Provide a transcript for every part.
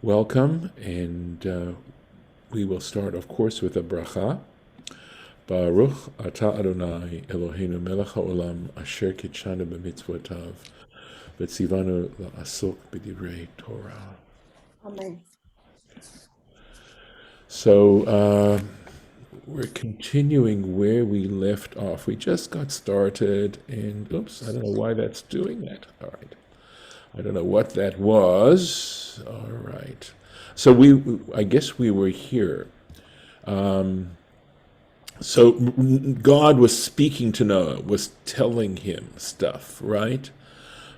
Welcome, and we will start, of course, with a bracha. Baruch atah Adonai Eloheinu melech haolam asher kitshanu b'mitzvotav v'tzivanu la'asok b'divrei Torah. Amen. So we're continuing where we left off. We just got started, and oops, I don't know why that's doing that. All right. I don't know what that was. All right. So I guess we were here. So God was speaking to Noah, was telling him stuff, right?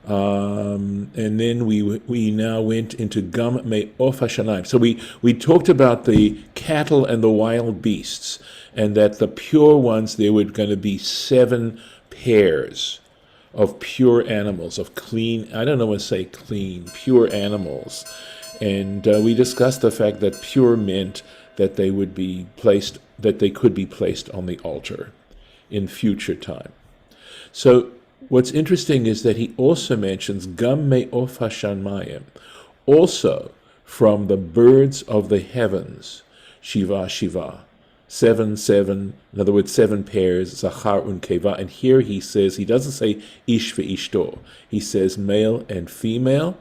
And then we now went into Gam Me'of Hashanayim. So we talked about the cattle and the wild beasts, and that the pure ones, there were going to be 7 pairs of pure animals, of clean, I don't know what to say clean, pure animals. And we discussed the fact that pure meant that they would be placed, that they could be placed on the altar in future time. So what's interesting is that he also mentions Gam Me'of Hashamayim, also from the birds of the heavens, Shiva Shiva. 7, 7, in other words, 7 pairs, Zachar Unkeva. And here he says, he doesn't say Ish ve'ishto. He says male and female.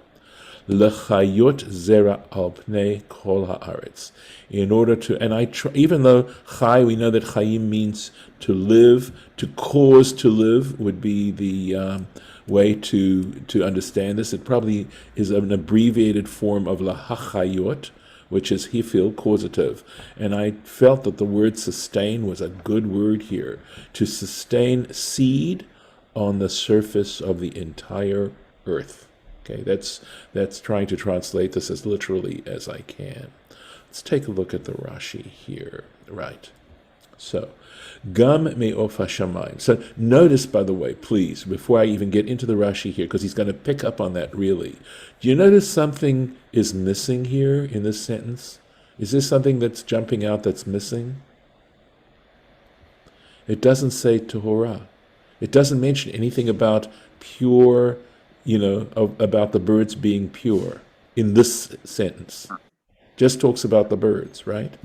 Lechayot zera al pnei kol haaretz. In order to, and even though Chai, we know that Chaim means to live, to cause to live would be the way to understand this. It probably is an abbreviated form of Lahachayot, which is hifil, causative. And I felt that the word sustain was a good word here. To sustain seed on the surface of the entire earth. Okay, that's trying to translate this as literally as I can. Let's take a look at the Rashi here. Right. So, Gam Me'of Hashamayim. So notice, by the way, please, before I even get into the Rashi here, because he's going to pick up on that really. Do you notice something is missing here in this sentence? Is there something that's jumping out that's missing? It doesn't say Torah. It doesn't mention anything about pure, about the birds being pure in this sentence. Just talks about the birds, right?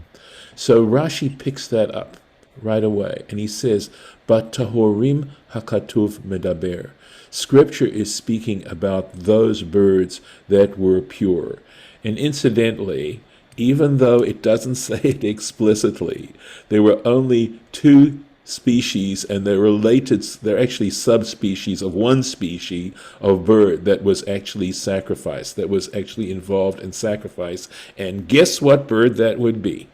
So Rashi picks that up right away, and he says, "But tahorim hakatuv medaber." Scripture is speaking about those birds that were pure. And incidentally, even though it doesn't say it explicitly, there were only 2 species, and they're actually subspecies of one species of bird that was actually sacrificed, that was actually involved in sacrifice. And guess what bird that would be?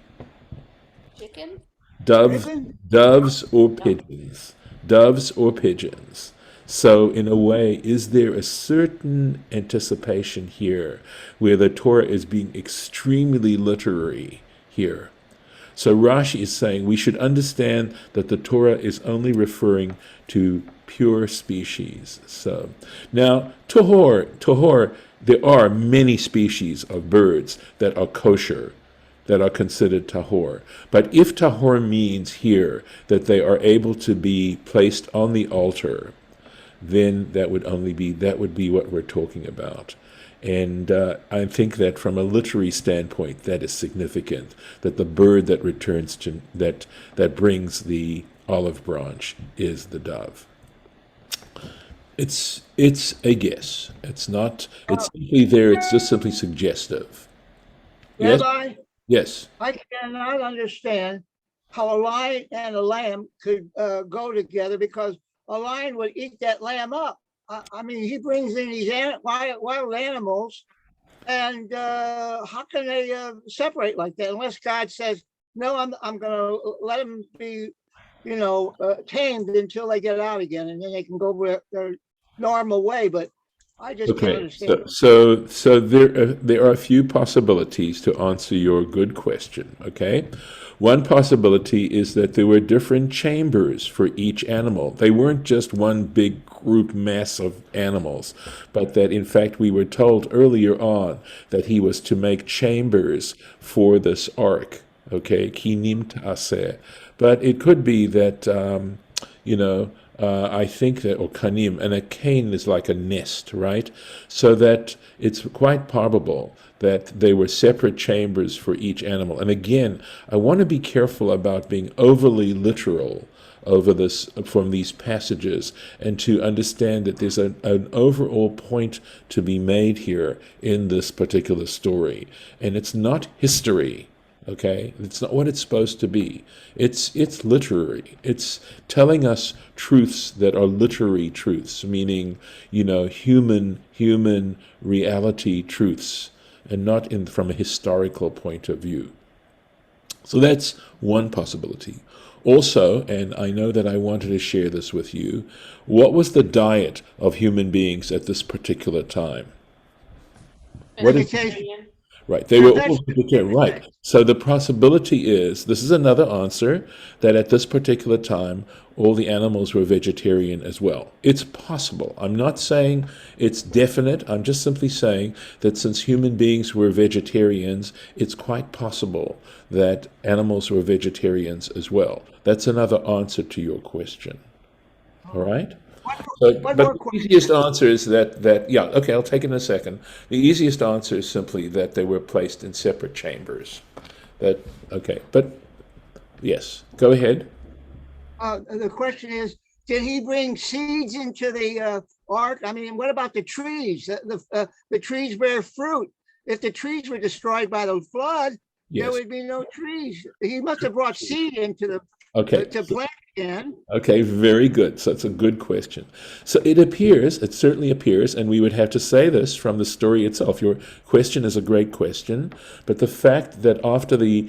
Chicken? Doves or pigeons. Doves or pigeons. So in a way, is there a certain anticipation here where the Torah is being extremely literary here? So Rashi is saying we should understand that the Torah is only referring to pure species. So now, Tahor, there are many species of birds that are kosher, that are considered tahor. But if tahor means here that they are able to be placed on the altar, then that would be what we're talking about. And I think that from a literary standpoint, that is significant. That the bird that returns to that brings the olive branch is the dove. It's a guess. It's not. It's simply there. It's just simply suggestive. Yes. Rabbi, Yes. I cannot understand how a lion and a lamb could go together, because a lion would eat that lamb up. I mean, he brings in these wild animals, and how can they separate like that unless God says, no, I'm going to let them be, tamed until they get out again, and then they can go their normal way. But I just can't Okay, understand. so there are a few possibilities to answer your good question. Okay, one possibility is that there were different chambers for each animal. They weren't just one big group mass of animals, but that in fact we were told earlier on that he was to make chambers for this ark. Okay, kinim ta'aseh. But it could be that you know I think that, or kanim, and a cane is like a nest, right? So that it's quite probable that they were separate chambers for each animal. And again, I want to be careful about being overly literal over this from these passages, and to understand that there's an overall point to be made here in this particular story. And it's not history. Okay, it's not what it's supposed to be. It's literary. It's telling us truths that are literary truths, meaning, human reality truths, and not from a historical point of view. So that's one possibility. Also, and I know that I wanted to share this with you, what was the diet of human beings at this particular time? What is Vegetation. Right. They were all Vegetarian. vegetarian. Right. So the possibility is, this is another answer, that at this particular time, all the animals were vegetarian as well. It's possible. I'm not saying it's definite. I'm just simply saying that since human beings were vegetarians, it's quite possible that animals were vegetarians as well. That's another answer to your question. All right? So, One but more the question. easiest answer is that yeah, okay, I'll take it in a second. The easiest answer is simply that they were placed in separate chambers. Okay, but yes, go ahead. The question is, did he bring seeds into the ark? I mean, what about the trees? The trees bear fruit. If the trees were destroyed by the flood, there Yes. would be no trees. He must have brought seed into the Okay. to plant again. Okay, very good. So it's a good question. So it certainly appears, and we would have to say this from the story itself. Your question is a great question, but the fact that after the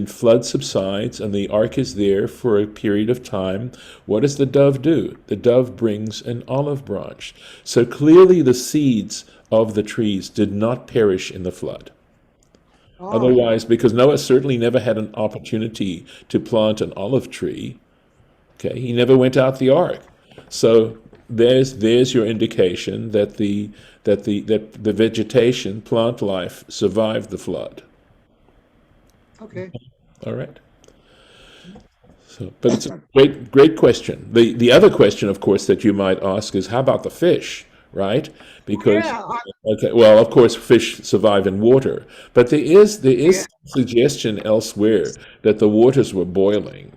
flood subsides and the ark is there for a period of time, what does the dove do? The dove brings an olive branch. So clearly the seeds of the trees did not perish in the flood. Oh, Otherwise, because Noah certainly never had an opportunity to plant an olive tree, okay, he never went out the ark. So there's your indication that the vegetation, plant life, survived the flood. okay. All right. So, but it's a great question. The other question, of course, that you might ask is, how about the fish, right? Because Yeah, okay, well, of course, fish survive in water, but there is yeah. suggestion elsewhere that the waters were boiling.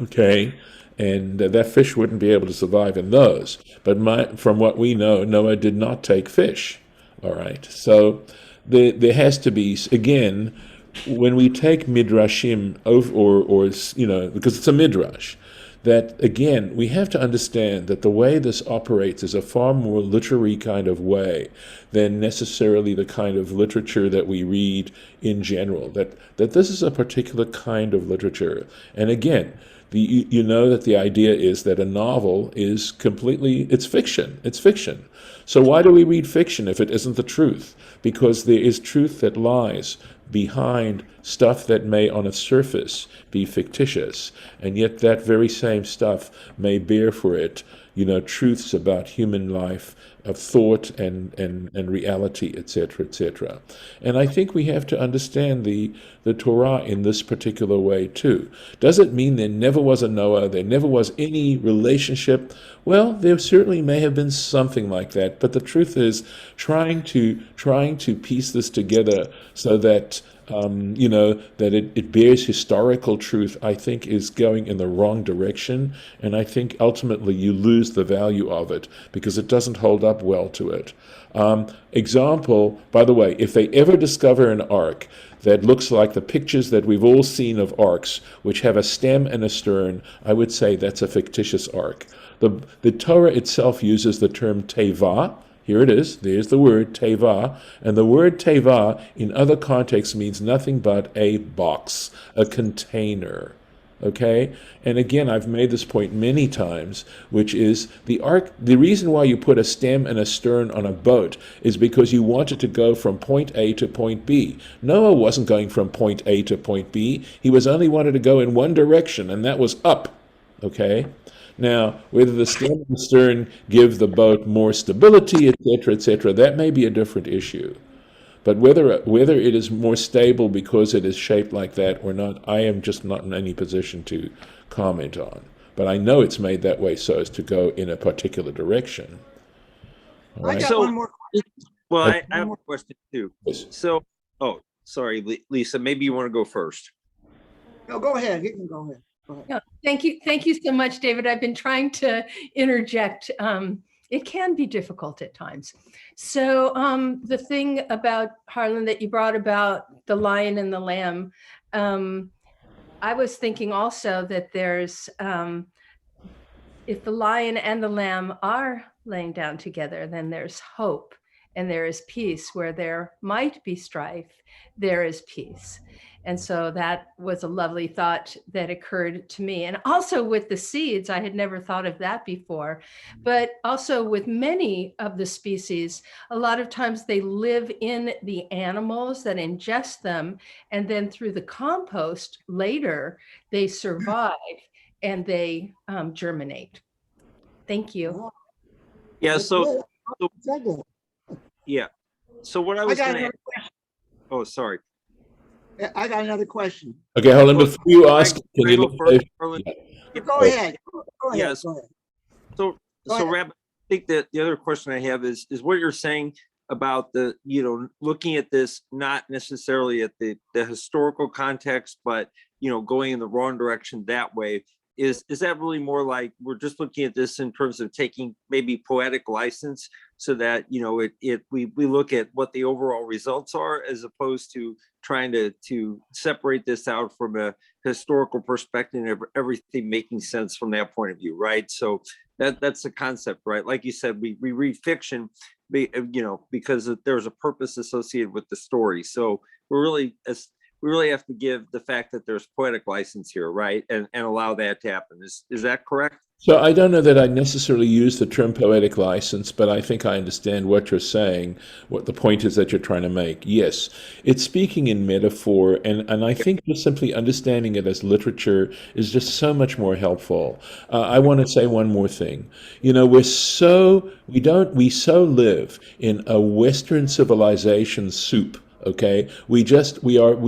Okay, and that fish wouldn't be able to survive in those. But from what we know, Noah did not take fish. All right, so there has to be, again, when we take midrashim or because it's a midrash, that again we have to understand that the way this operates is a far more literary kind of way than necessarily the kind of literature that we read in general. That this is a particular kind of literature, and again, you know that the idea is that a novel is it's fiction. It's fiction. So why do we read fiction if it isn't the truth? Because there is truth that lies behind stuff that may on its surface be fictitious, and yet that very same stuff may bear for it, truths about human life, of thought and reality, etc., etc. And I think we have to understand the Torah in this particular way too. Does it mean there never was a Noah, there never was any relationship? Well, there certainly may have been something like that, but the truth is, trying to piece this together so that that it bears historical truth, I think is going in the wrong direction, and I think ultimately you lose the value of it because it doesn't hold up well to it. Example, by the way, if they ever discover an ark that looks like the pictures that we've all seen of arks, which have a stem and a stern, I would say that's a fictitious ark. The Torah itself uses the term teva. Here it is. There's the word teva. And the word teva in other contexts means nothing but a box, a container. Okay? And again, I've made this point many times, which is the reason why you put a stem and a stern on a boat is because you want it to go from point A to point B. Noah wasn't going from point A to point B. He was only wanted to go in one direction, and that was up. Okay? Now, whether the stem and the stern give the boat more stability, etc., that may be a different issue. But whether it is more stable because it is shaped like that or not, I am just not in any position to comment on. but I know it's made that way so as to go in a particular direction. All I right. got So, one more. well, Okay. I have a question too. Yes. So, oh, sorry, Lisa, maybe you want to go first. No, go ahead. You can go ahead. Go ahead. No, thank you. Thank you so much, David. I've been trying to interject. It can be difficult at times. So the thing about Harlan that you brought about the lion and the lamb, I was thinking also that there's, if the lion and the lamb are laying down together, then there's hope and there is peace. Where there might be strife, there is peace. And so that was a lovely thought that occurred to me. And also with the seeds, I had never thought of that before. But also with many of the species, a lot of times they live in the animals that ingest them. And then through the compost later, they survive and they germinate. Thank you. Yeah. That's So, good. so Very good. yeah. So what I I was got going to another ask, oh, sorry. Yeah, I got another question. Okay, Harlan, before you ask, can Can I you go look first, Harlan? Yeah. Go ahead. Go ahead. Yes. Go ahead. So, Go ahead. Rab, I think that the other question I have is what you're saying about the, looking at this, not necessarily at the historical context, but, going in the wrong direction that way. Is that really more like we're just looking at this in terms of taking maybe poetic license so that, we look at what the overall results are as opposed to trying to separate this out from a historical perspective and everything making sense from that point of view, right? So that's the concept, right? Like you said, we read fiction, because there's a purpose associated with the story. So we really have to give the fact that there's poetic license here, right? And allow that to happen. Is that correct? So I don't know that I necessarily use the term poetic license, but I think I understand what you're saying, what the point is that you're trying to make. Yes, it's speaking in metaphor, and I think just simply understanding it as literature is just so much more helpful. I want to say one more thing. We so live in a Western civilization soup. Okay, we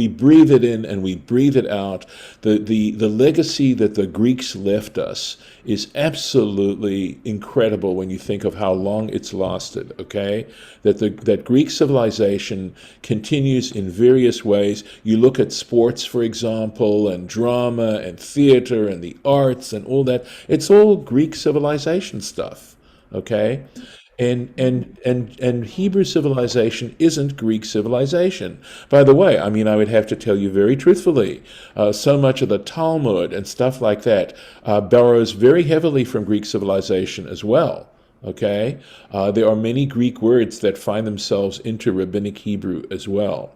breathe it in and we breathe it out. The legacy that the Greeks left us is absolutely incredible when you think of how long it's lasted. Okay, that Greek civilization continues in various ways. You look at sports, for example, and drama and theater and the arts and all that. It's all Greek civilization stuff. Okay. And Hebrew civilization isn't Greek civilization. By the way, I would have to tell you very truthfully, so much of the Talmud and stuff like that borrows very heavily from Greek civilization as well. Okay, there are many Greek words that find themselves into Rabbinic Hebrew as well.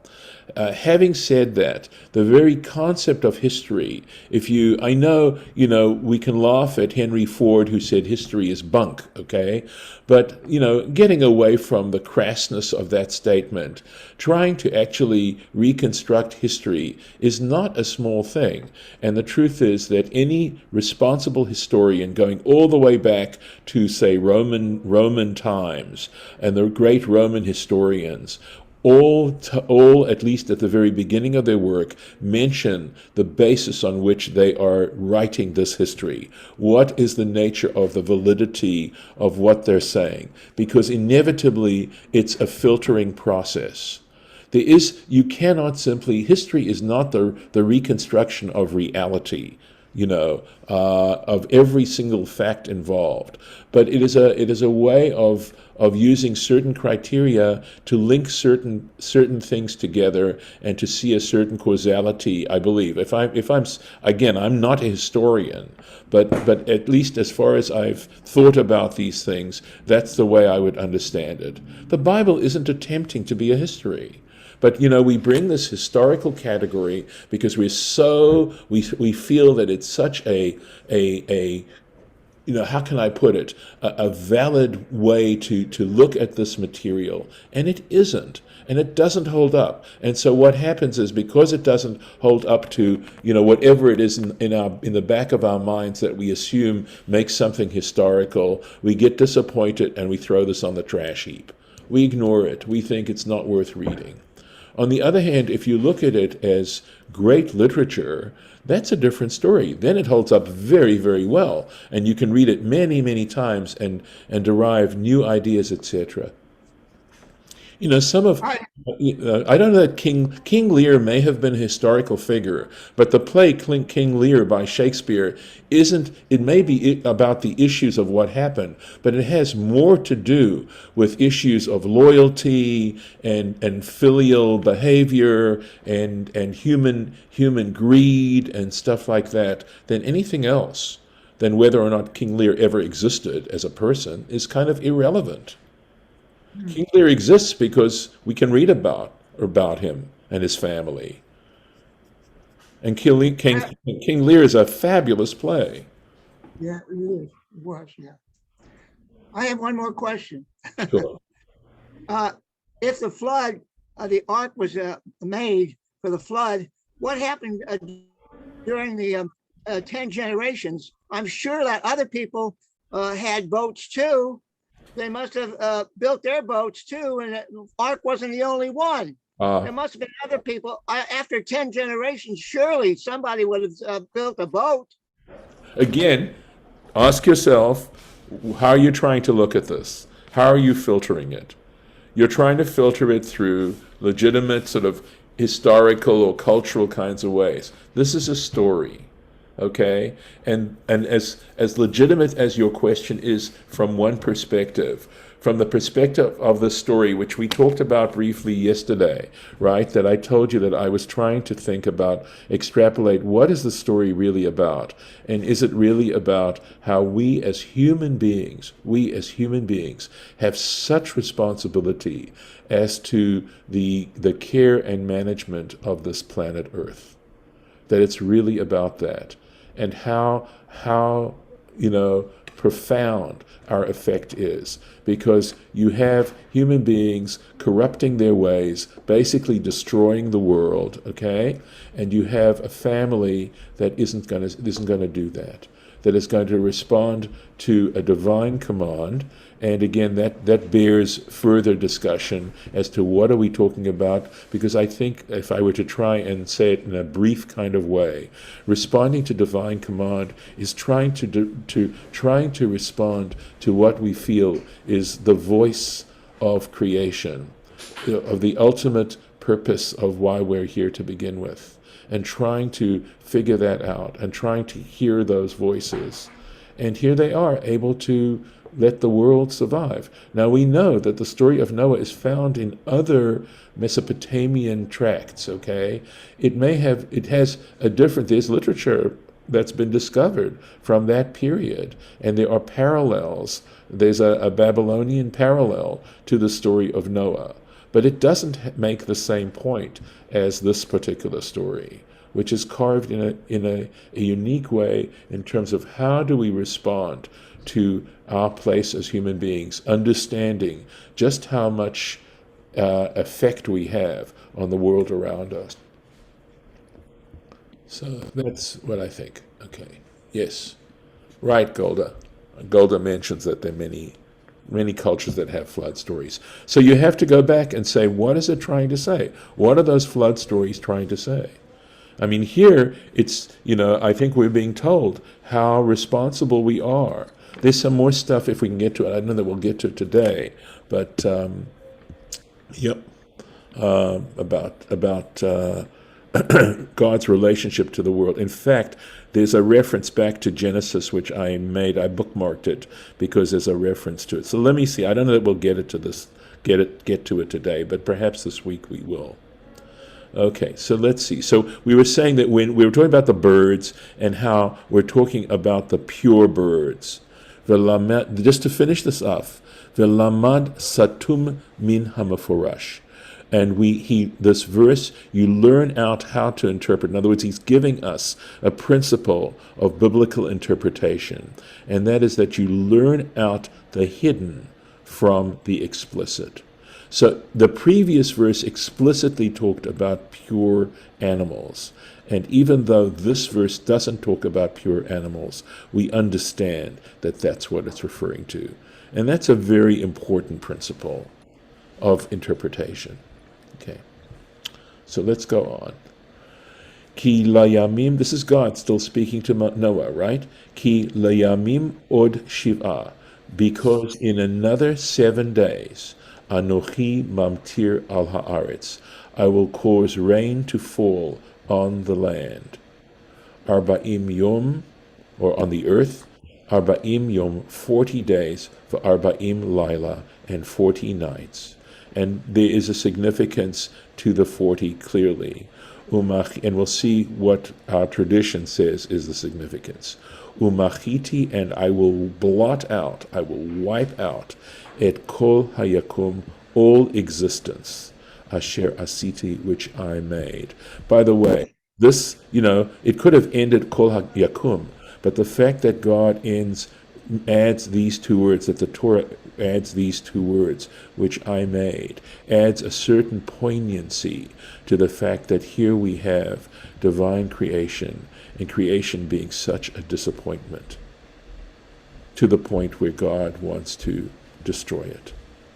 Having said that, the very concept of history, I know, we can laugh at Henry Ford who said history is bunk, okay? But, getting away from the crassness of that statement, trying to actually reconstruct history is not a small thing. And the truth is that any responsible historian going all the way back to, say, Roman times and the great Roman historians, all, at least at the very beginning of their work, mention the basis on which they are writing this history. What is the nature of the validity of what they're saying? Because inevitably, it's a filtering process. You cannot simply, history is not the reconstruction of reality, of every single fact involved. But it is a way of using certain criteria to link certain things together and to see a certain causality, I believe. I'm not a historian, but at least as far as I've thought about these things, that's the way I would understand it. The Bible isn't attempting to be a history. But, we bring this historical category because we feel that it's such a how can I put it, a valid way to look at this material. And it isn't. And it doesn't hold up. And so what happens is, because it doesn't hold up to, whatever it is in the back of our minds that we assume makes something historical, we get disappointed and we throw this on the trash heap. We ignore it. We think it's not worth reading. On the other hand, if you look at it as great literature, that's a different story. Then it holds up very, very well, and you can read it many, many times and derive new ideas, etc. You know, some of, I, I don't know that King Lear may have been a historical figure, but the play King Lear by Shakespeare isn't, it may be about the issues of what happened, but it has more to do with issues of loyalty and filial behavior and human greed and stuff like that than anything else. Then whether or not King Lear ever existed as a person is kind of irrelevant. King Lear exists because we can read about him and his family. And King Lear is a fabulous play. yeah, it is. It was, yeah. I have one more question. Sure. If the flood, the ark was made for the flood, what happened during the 10 generations? I'm sure that other people had boats too. They must have built their boats too, and the ark wasn't the only one. There must have been other people. After 10 generations, surely somebody would have built a boat. Again, ask yourself, how are you trying to look at this? How are you filtering it? You're trying to filter it through legitimate sort of historical or cultural kinds of ways. This is a story. Okay, and as legitimate as your question is from one perspective, from the perspective of the story, which we talked about briefly yesterday, right? That I told you that I was trying to think about, extrapolate, what is the story really about? And is it really about how we as human beings have such responsibility as to the care and management of this planet Earth? That it's really about that. And how profound our effect is, because you have human beings corrupting their ways, basically destroying the world, okay? And you have a family that isn't going to do that is going to respond to a divine command. And again, that bears further discussion as to what are we talking about, because I think if I were to try and say it in a brief kind of way, responding to divine command is trying to respond to what we feel is the voice of creation, of the ultimate purpose of why we're here to begin with, and trying to figure that out and trying to hear those voices. And here they are, able to let the world survive. Now we know that the story of Noah is found in other Mesopotamian tracts, okay? There's literature that's been discovered from that period, and there are parallels. There's a Babylonian parallel to the story of Noah, but it doesn't make the same point as this particular story, which is carved in a unique way in terms of how do we respond to our place as human beings, understanding just how much effect we have on the world around us. So that's what I think. Okay. Yes. Right, Golda. Golda mentions that there are many cultures that have flood stories. So you have to go back and say, what is it trying to say? What are those flood stories trying to say? I mean, here it's, I think we're being told how responsible we are. There's some more stuff if we can get to it. I don't know that we'll get to it today, but about God's relationship to the world. In fact, there's a reference back to Genesis, which I bookmarked it because there's a reference to it. So let me see. I don't know that we'll get to it today, but perhaps this week we will. Okay, so let's see. So we were saying that when we were talking about the birds and how we're talking about the pure birds. Just to finish this off, V'lamad satum min hamaforash. And this verse, you learn out how to interpret. In other words, he's giving us a principle of biblical interpretation, and that is that you learn out the hidden from the explicit. So the previous verse explicitly talked about pure animals. And even though this verse doesn't talk about pure animals, we understand that that's what it's referring to. And that's a very important principle of interpretation. Okay. So let's go on. Ki layamim, this is God still speaking to Noah, right? Ki layamim od shiva, because in another 7 days, anochi mamtir al haaretz, I will cause rain to fall on the land. Arba'im yom, or on the earth, Arba'im yom, 40 days, for Arba'im laila, and 40 nights. And there is a significance to the 40 clearly. And we'll see what our tradition says is the significance. Umachiti, and I will blot out, I will wipe out, et kol hayakum, all existence, asher asiti, which I made. By the way, this, it could have ended kol hayakum, but the fact that God adds these two words, that the Torah adds these two words, which I made, adds a certain poignancy to the fact that here we have divine creation, and creation being such a disappointment, to the point where God wants to destroy it,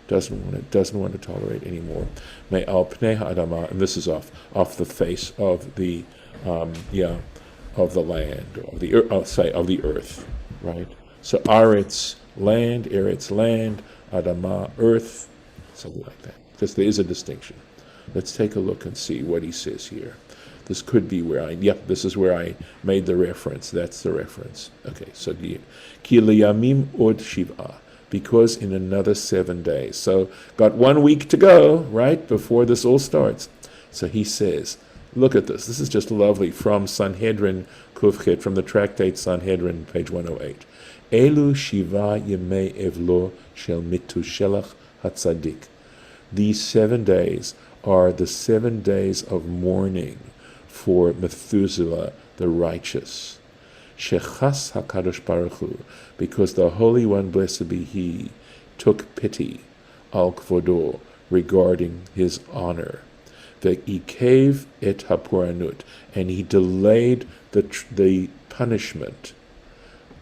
doesn't want to tolerate anymore. May al pnei ha'adama, and this is off the face of the of the land, or the of the earth, right? So aretz, land, eretz, land, adama, earth, something like that, because there is a distinction. Let's take a look and see what he says here. This could be where this is where I made the reference. That's the reference. Okay, so ki liyamim od shiva, because in another 7 days. So got 1 week to go, right, before this all starts. So he says, look at this. This is just lovely from Sanhedrin Kufchet, from the tractate Sanhedrin, page 108. Elu shiva yemei evlo shel mitushelach hatzadik. These 7 days are the 7 days of mourning for Methuselah, the righteous. Shechas HaKadosh Baruch Hu, because the Holy One, blessed be He, took pity, al kvodo, regarding His honor. Ve'ikev et hapuranut, and He delayed the punishment,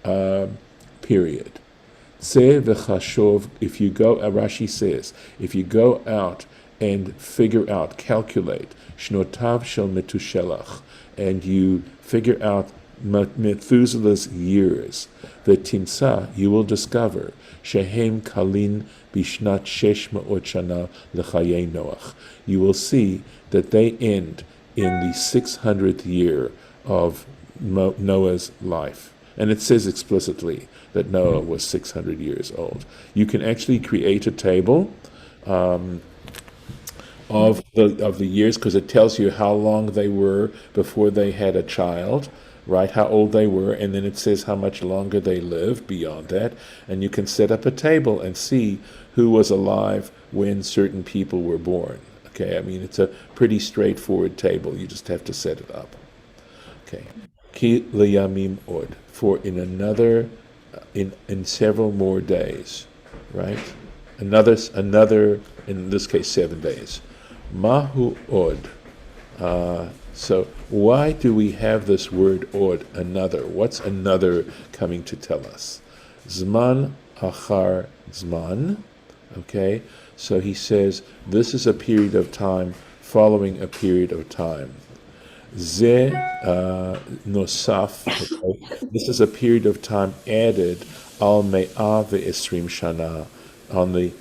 period. Se v'chashov, if you go, Rashi says, if you go out and figure out, calculate, shnotav shel metushelach, and you figure out Methuselah's years, the timsa, you will discover, shehem kalin bishnat shesh ma'ot shana l'chayei Noach. You will see that they end in the 600th year of Noah's life. And it says explicitly that Noah was 600 years old. You can actually create a table of the years, because it tells you how long they were before they had a child, right? How old they were, and then it says how much longer they lived beyond that. And you can set up a table and see who was alive when certain people were born. Okay, I mean, it's a pretty straightforward table. You just have to set it up. Okay. Ki liyamim od, for in another, in several more days, right? Another, in this case, 7 days. Mahu od. So why do we have this word od, another? What's another coming to tell us? Zman achar zman. Okay, so he says this is a period of time following a period of time. Ze nosaf. Okay. This is a period of time added al me'ah ve'esrim shana, on the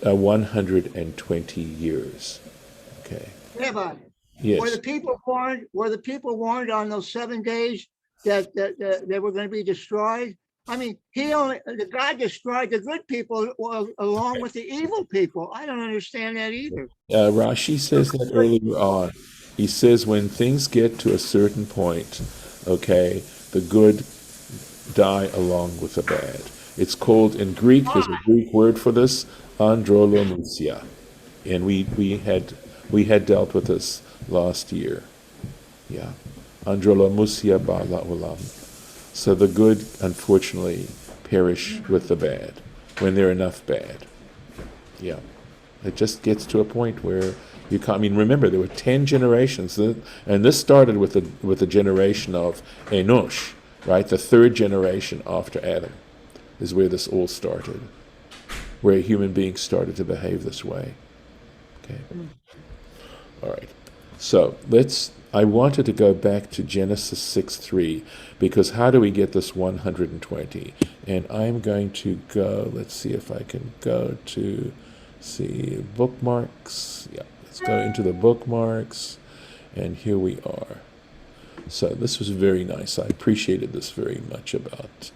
120 years. Okay. Rabbi, Yes. were the people warned on those 7 days that they were going to be destroyed? I mean, God destroyed the good people along with the evil people. I don't understand that either. Rashi says that earlier on. He says when things get to a certain point, okay, the good die along with the bad. It's called, in Greek, there's a Greek word for this, androlomusia. And we had dealt with this last year. Yeah. Androlomusia ba'la olam. So the good, unfortunately, perish with the bad, when there are enough bad. Yeah. It just gets to a point where you can't, I mean, remember, there were 10 generations, and this started with the generation of Enosh, right? The 3rd generation after Adam is where this all started, where human beings started to behave this way. Okay. All right. So I wanted to go back to Genesis 6:3 because how do we get this 120? And I'm going to go, let's see if I can go to, see, bookmarks. Yeah, let's go into the bookmarks. And here we are. So this was very nice. I appreciated this very much about.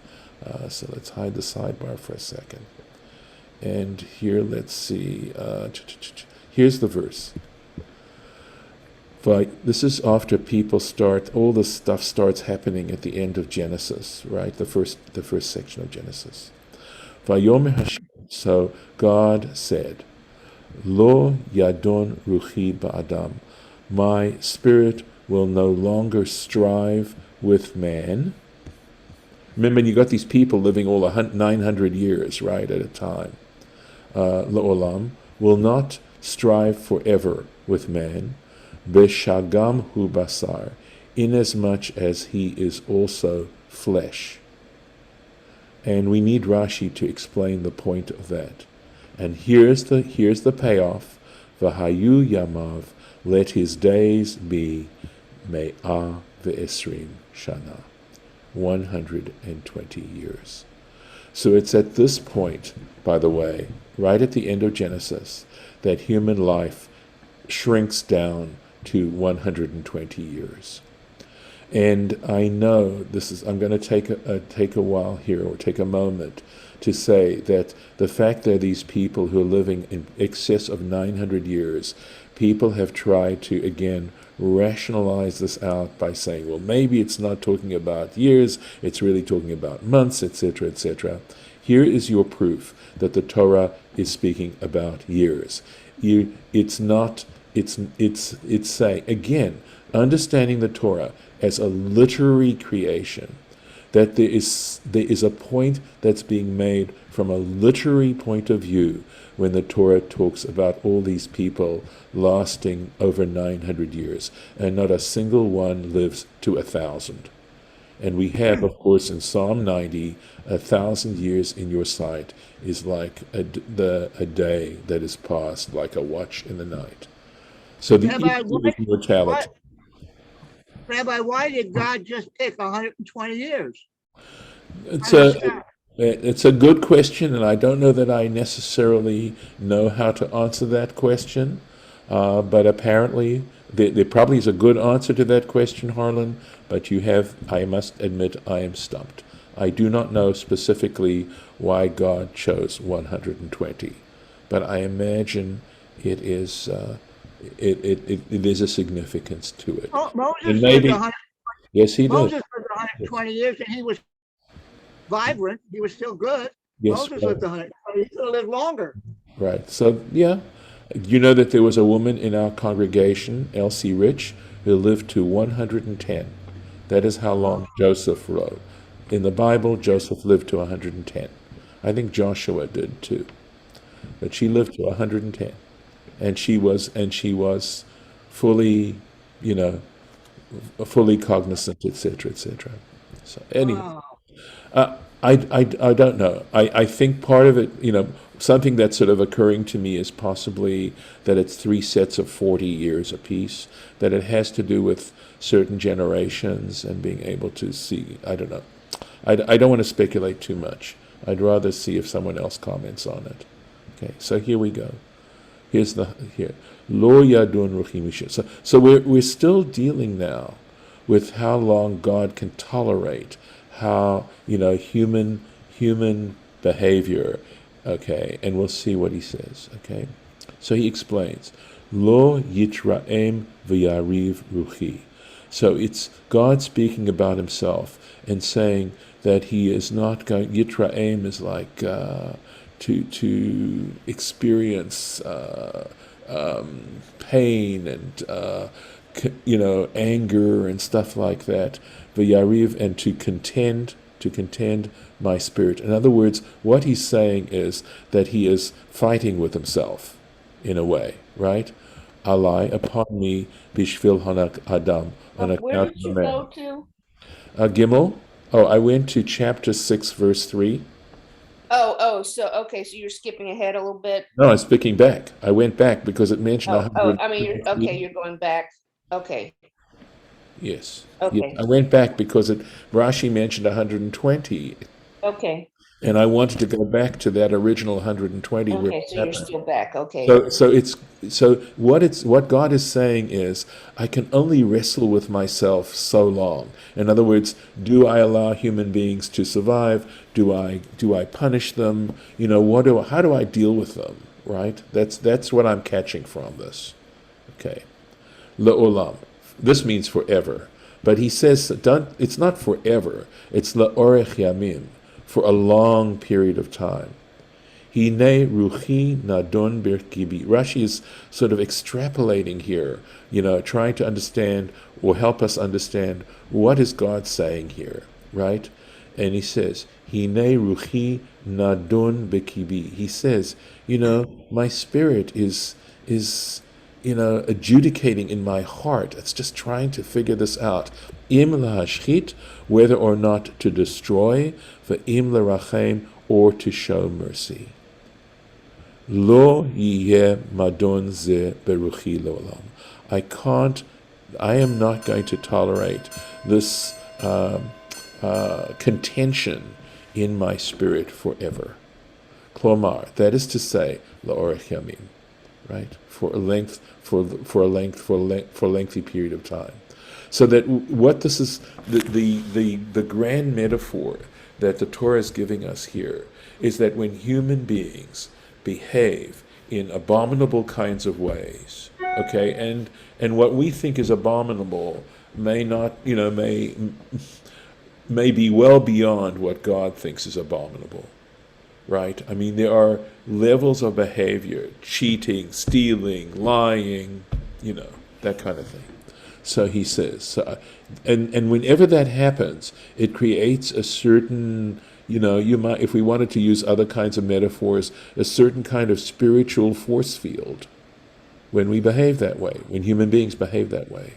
So let's hide the sidebar for a second. And here, let's see. Here's the verse. This is after people start, all this stuff starts happening at the end of Genesis, right? The first section of Genesis. Vayomer Hashem. So God said, Lo yadon ruchi ba'adam. My spirit will no longer strive with man. Remember, you got these people living all 900 years, right, at a time. La'olam will not strive forever with man. Beshagam hu basar, inasmuch as he is also flesh. And we need Rashi to explain the point of that. And here's the payoff. Vahayu yamav, let his days be me'ah ve'esrim shana, 120 years. So it's at this point, by the way, right at the end of Genesis, that human life shrinks down to 120 years. And I know I'm going to take a while here, or take a moment to say that the fact that these people who are living in excess of 900 years, people have tried to, again, rationalize this out by saying, well, maybe it's not talking about years, it's really talking about months, etc., etc. Here is your proof that the Torah is speaking about years. It's saying, again, understanding the Torah as a literary creation, that there is a point that's being made from a literary point of view when the Torah talks about all these people lasting over 900 years, and not a single one lives to 1,000. And we have, of course, in Psalm 90, 1,000 years in your sight is like a day that is passed, like a watch in the night. So the issue is mortality. Rabbi, why did God just pick 120 years? It's a good question, and I don't know that I necessarily know how to answer that question. But apparently, there probably is a good answer to that question, Harlan. But I must admit, I am stumped. I do not know specifically why God chose 120, but I imagine it is a significance to it. Moses And maybe, lived 100, yes, he did. Moses lived 120 years, and he was vibrant. He was still good. Yes, Moses right. lived 120. He could have lived longer. Right. So, yeah. You know that there was a woman in our congregation, Elsie Rich, who lived to 110. That is how long Joseph wrote. In the Bible, Joseph lived to 110. I think Joshua did too. But she lived to 110. And she was fully, fully cognizant, etc., etc. So anyway, Wow. I don't know. I think part of it, something that's sort of occurring to me is possibly that it's 3 sets of 40 years apiece, that it has to do with certain generations and being able to see. I don't know. I don't want to speculate too much. I'd rather see if someone else comments on it. Okay, so here we go. Here. Lo yadun ruchi misha. So we're still dealing now with how long God can tolerate how, human behavior, okay, and we'll see what he says, okay. So he explains, Lo yitraem v'yariv ruchi. So it's God speaking about himself and saying that he is not going, yitraem is like to experience pain and anger and stuff like that. V'yariv, and to contend my spirit. In other words, what he's saying is that he is fighting with himself, in a way, right? Alai, upon me, bishvil hanak adam, on Where account did of you the man. go to? Gimel. Oh, I went to chapter 6, verse 3. So okay, so you're skipping ahead a little bit. No, I was picking back. I went back because it mentioned I mean, 100. you're going back. Okay, Yes. Yeah, okay, I went back because Rashi mentioned 120, okay, and I wanted to go back to that original 120 where okay, it so you're happened. still back, okay. So what God is saying is, I can only wrestle with myself so long. In other words, do I allow human beings to survive? Do I punish them? How do I deal with them? Right? That's what I'm catching from this. Okay. Le'olam. This means forever. But he says it's not forever. It's le'orech yamim, for a long period of time. Hine ruchi nadon birkibi. Rashi is sort of extrapolating here, trying to understand or help us understand what is God saying here, right? And he says, Hine ruchi nadon birkibi. He says, my spirit is adjudicating in my heart. It's just trying to figure this out. Im lahashchit, whether or not to destroy, ve'im lerachem, or to show mercy. Lo yeh madon ze beruchi leolam. I am not going to tolerate this contention in my spirit forever. Klomar, that is to say, laorech yamim, right? For a lengthy period of time. So that what this is, the grand metaphor that the Torah is giving us here is that when human beings behave in abominable kinds of ways, okay, and what we think is abominable may not, may be well beyond what God thinks is abominable. Right? I mean, there are levels of behavior, cheating, stealing, lying, that kind of thing. So he says, and whenever that happens, it creates a certain, you might, if we wanted to use other kinds of metaphors, a certain kind of spiritual force field when we behave that way, when human beings behave that way.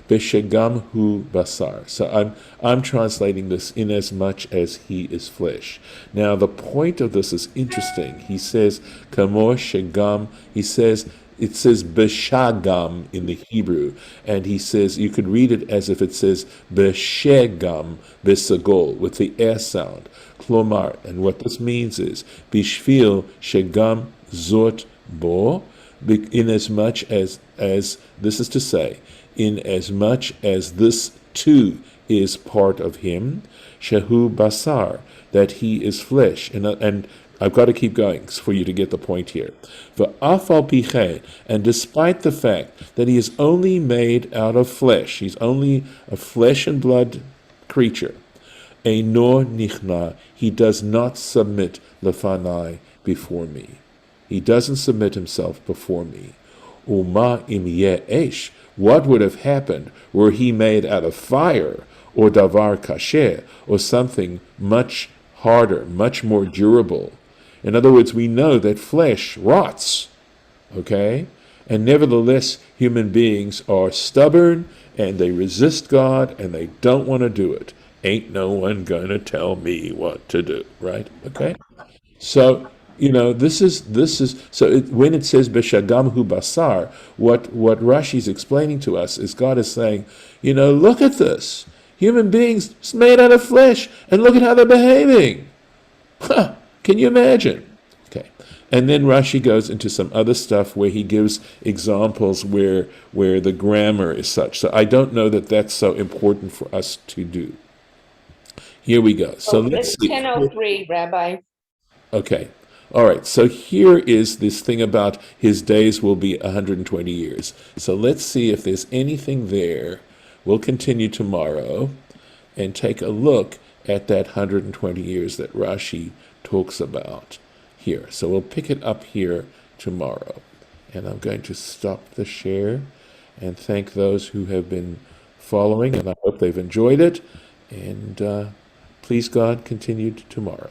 Beshegam hu basar. So I'm translating this in as much as he is flesh. Now the point of this is interesting. He says kamo shegam. It says beshagam in the Hebrew, and he says you could read it as if it says beshegam besagol with the s sound. Klomar, and what this means is bishvil shegam zot bo, in as much as this is to say, in as much as this too is part of him, shehu basar, that he is flesh. And I've got to keep going for you to get the point here. V'afal pichen, and despite the fact that he is only made out of flesh, he's only a flesh and blood creature, eino nichna, he does not submit lefanai, before me. He doesn't submit himself before me. Uma im ye'esh, what would have happened were he made out of fire, or davar kasher, or something much harder, much more durable? In other words, we know that flesh rots, okay? And nevertheless, human beings are stubborn, and they resist God, and they don't want to do it. Ain't no one gonna tell me what to do, right? Okay? So, this is so when it says beshagam hu basar, what Rashi's explaining to us is God is saying, look at this. Human beings made out of flesh, and look at how they're behaving. Huh, can you imagine? Okay. And then Rashi goes into some other stuff where he gives examples where the grammar is such. So I don't know that that's so important for us to do. Here we go. So let's It's see. 10:03, Rabbi. Okay. All right. So here is this thing about his days will be 120 years. So let's see if there's anything there. We'll continue tomorrow and take a look at that 120 years that Rashi talks about here. So we'll pick it up here tomorrow. And I'm going to stop the share and thank those who have been following, and I hope they've enjoyed it. And please God, continue tomorrow.